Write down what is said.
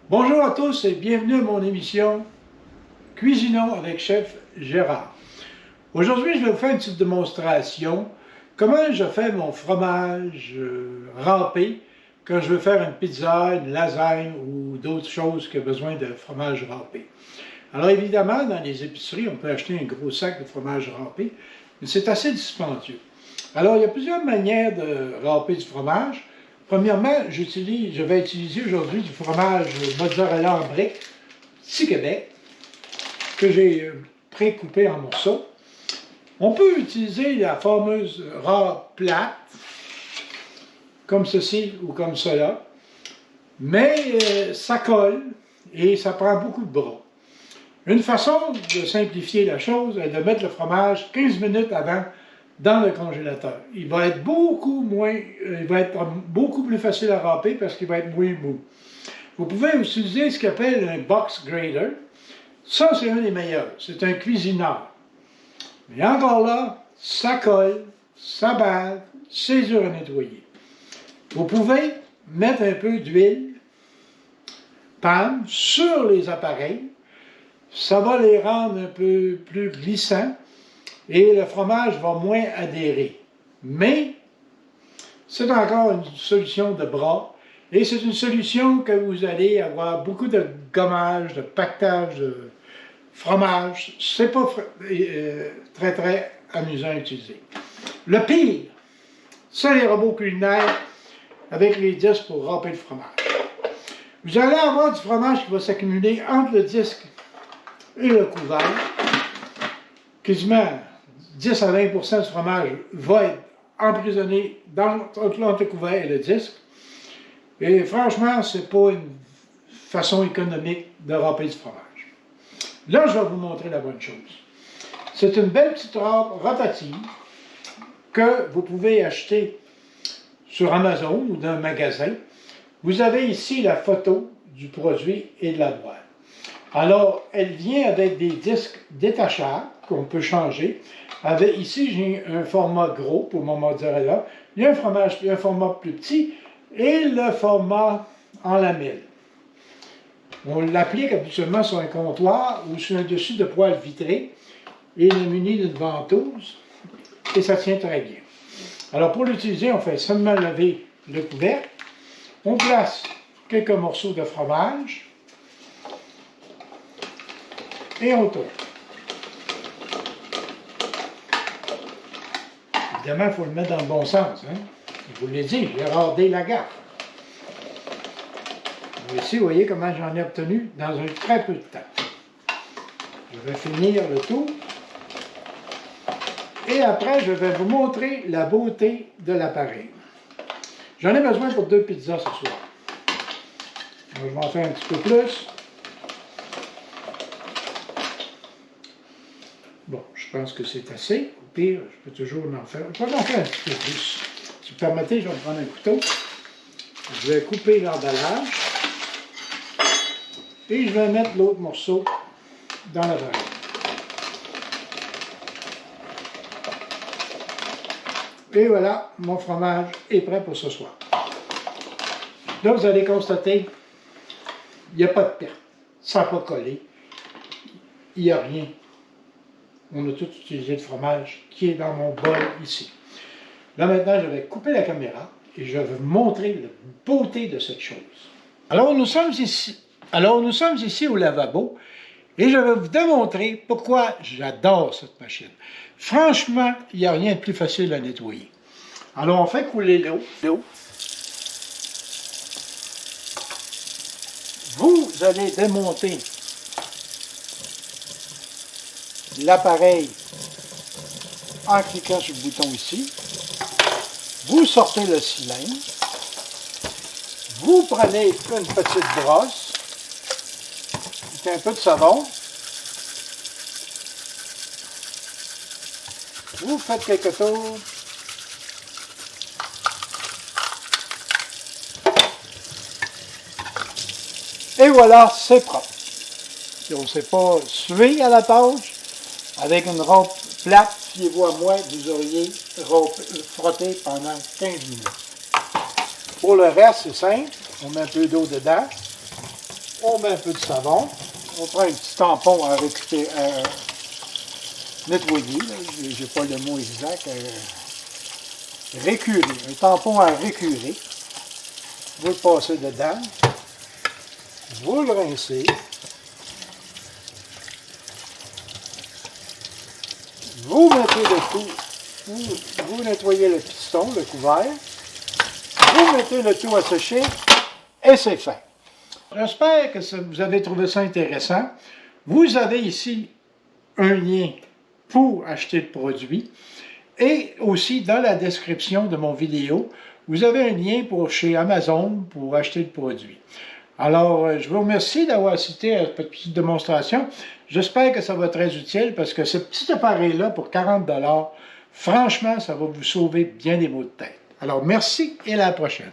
Bonjour à tous et bienvenue à mon émission Cuisinons avec Chef Gérard. Aujourd'hui, je vais vous faire une petite démonstration comment je fais mon fromage râpé quand je veux faire une pizza, une lasagne ou d'autres choses qui ont besoin de fromage râpé. Alors évidemment, dans les épiceries, on peut acheter un gros sac de fromage râpé, mais c'est assez dispendieux. Alors, il y a plusieurs manières de râper du fromage. Premièrement, je vais utiliser aujourd'hui du fromage mozzarella en briques, Petit Québec, que j'ai pré-coupé en morceaux. On peut utiliser la fameuse râpe plate, comme ceci ou comme cela, mais ça colle et ça prend beaucoup de bras. Une façon de simplifier la chose est de mettre le fromage 15 minutes avant dans le congélateur. Il va être beaucoup plus facile à râper parce qu'il va être moins mou. Vous pouvez utiliser ce qu'on appelle un box grater. Ça, c'est un des meilleurs. C'est un cuisineur. Mais encore là, ça colle, ça bave, c'est dur à nettoyer. Vous pouvez mettre un peu d'huile palme sur les appareils. Ça va les rendre un peu plus glissants et le fromage va moins adhérer. Mais c'est encore une solution de bras et c'est une solution que vous allez avoir beaucoup de gommage, de pactage de fromage. C'est pas très amusant à utiliser. Le pire, c'est les robots culinaires avec les disques pour râper le fromage. Vous allez avoir du fromage qui va s'accumuler entre le disque et le couvert. Quasiment 10 à 20% du fromage va être emprisonné entre le couvert et le disque. Et franchement, ce n'est pas une façon économique de râper du fromage. Là, je vais vous montrer la bonne chose. C'est une belle petite râpe rotative que vous pouvez acheter sur Amazon ou dans un magasin. Vous avez ici la photo du produit et de la boîte. Alors, elle vient avec des disques détachables qu'on peut changer. Ici, j'ai un format gros pour mon mozzarella. Il y a un format plus petit et le format en lamelles. On l'applique habituellement sur un comptoir ou sur un dessus de poêle vitré et il est muni d'une ventouse et ça tient très bien. Alors, pour l'utiliser, on fait seulement lever le couvercle. On place quelques morceaux de fromage et on tourne. Évidemment, il faut le mettre dans le bon sens. Hein? Je vous l'ai dit, j'ai radé la gaffe. Ici, vous voyez comment j'en ai obtenu dans un très peu de temps. Je vais finir le tout. Et après, je vais vous montrer la beauté de l'appareil. J'en ai besoin pour 2 pizzas ce soir. Donc, je vais en faire un petit peu plus. Bon, je pense que c'est assez. Au pire, je peux toujours en faire. Je peux en faire un petit peu plus. Si vous permettez, je vais prendre un couteau. Je vais couper l'emballage. Et je vais mettre l'autre morceau dans l'appareil. Et voilà, mon fromage est prêt pour ce soir. Là, vous allez constater, il n'y a pas de perte. Ça n'a pas collé. Il n'y a rien. On a tout utilisé le fromage qui est dans mon bol ici. Là, maintenant, je vais couper la caméra et je vais vous montrer la beauté de cette chose. Alors, nous sommes ici au lavabo et je vais vous démontrer pourquoi j'adore cette machine. Franchement, il n'y a rien de plus facile à nettoyer. Alors, on fait couler l'eau. Vous allez démonter l'appareil en cliquant sur le bouton ici. Vous sortez le cylindre. Vous prenez une petite brosse avec un peu de savon. Vous faites quelques tours. Et voilà, c'est propre. Si on ne s'est pas sué à la tâche, avec une robe plate, fiez-vous à moi, vous auriez frotté pendant 15 minutes. Pour le reste, c'est simple. On met un peu d'eau dedans. On met un peu de savon. On prend un petit tampon à nettoyer. Je n'ai pas le mot exact. Récurer. Un tampon à récurer. Vous le passez dedans. Vous le rincez. Vous mettez le tout. Vous nettoyez le piston, le couvert. Vous mettez le tout à sécher et c'est fait. J'espère que vous avez trouvé ça intéressant. Vous avez ici un lien pour acheter le produit et aussi dans la description de mon vidéo, vous avez un lien pour chez Amazon pour acheter le produit. Alors, je vous remercie d'avoir assisté à cette petite démonstration. J'espère que ça va être très utile parce que ce petit appareil-là, pour 40 $, franchement, ça va vous sauver bien des maux de tête. Alors, merci et à la prochaine.